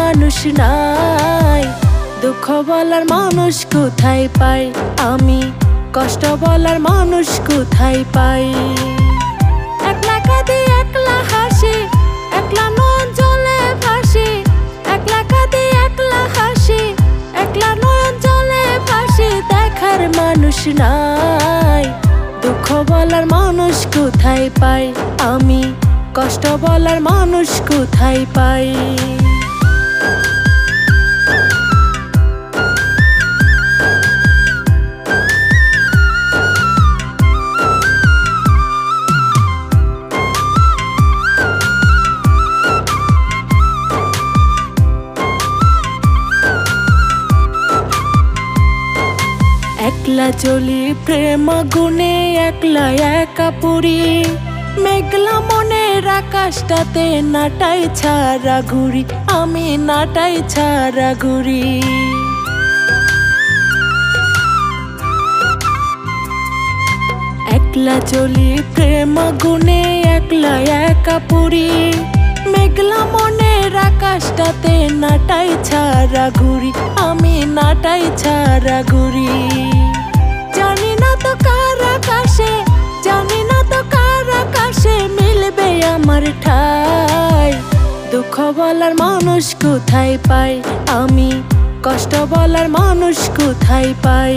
মানুষ নাই। দুঃখ বলার মানুষ কোথায় পাই আমি, কষ্ট বলার মানুষ কোথায় পাই। একলা কাঁদি একলা হাসি, একলা নয়ন জলে ভাসি। একলা কাঁদি একলা হাসি, একলা নয়ন জলে ভাসি। দেখার মানুষ নাই। দুঃখ বলার মানুষ কোথায় পাই আমি, কষ্ট বলার মানুষ কোথায় পাই। একলা চলি প্রেম আগুনে, একলা একা পুরি। মেঘলা মনের আকাশটাতে নাটাই ছাড়া ঘুরি, আমি নাটাই ছাড়া ঘুরি। একলা চলি প্রেম আগুনে, একলা একা পুরি। মেঘলা মনের আকাশটাতে নাটাই ছাড়া ঘুরি, আমি নাটাই ছাড়া ঘুরি। জানি না তো কার আকাশে, জানি না তো কার আকাশে মিলবে আমার ঠাই। দুঃখ বলার মানুষ কোথায় পাই আমি, কষ্ট বলার মানুষ কোথায় পাই।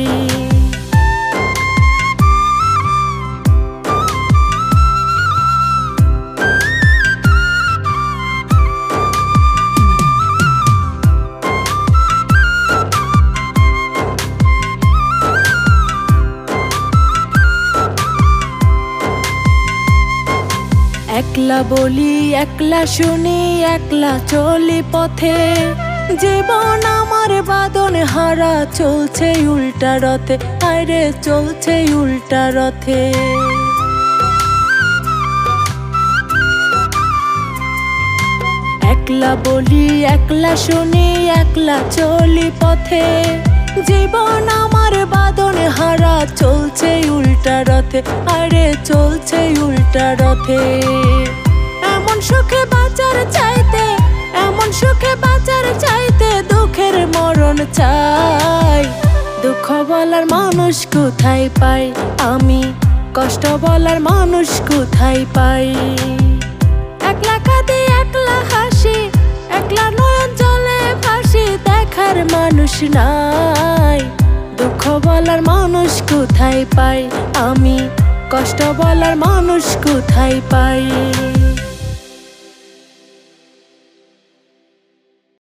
একলা বলি একলা শুনি, একলা চলি পথে। জীবন আমার বাঁধন হারা, চলছে উল্টা রথে, আরে চলছে উল্টা রথে। একলা বলি একলা শুনি, একলা চলি পথে। জীবন আমার বাঁধন হারা, চলছে উল্টা রথে, আরে চলছে উল্টা রথে। এমন সুখে বাঁচার চাইতে, এমন সুখে বাঁচার চাইতে দুঃখের মরণ চাই। দুঃখ বলার মানুষ কোথায় পাই আমি, কষ্ট বলার মানুষ কোথায় পাই। একলা কাঁদি একলা হাসি, একলা নয়ন জলে ভাসি। দেখার মানুষ নাই। দুঃখ বলার মানুষ কোথায় পাই আমি, কষ্ট বলার মানুষ কোথায় পাই।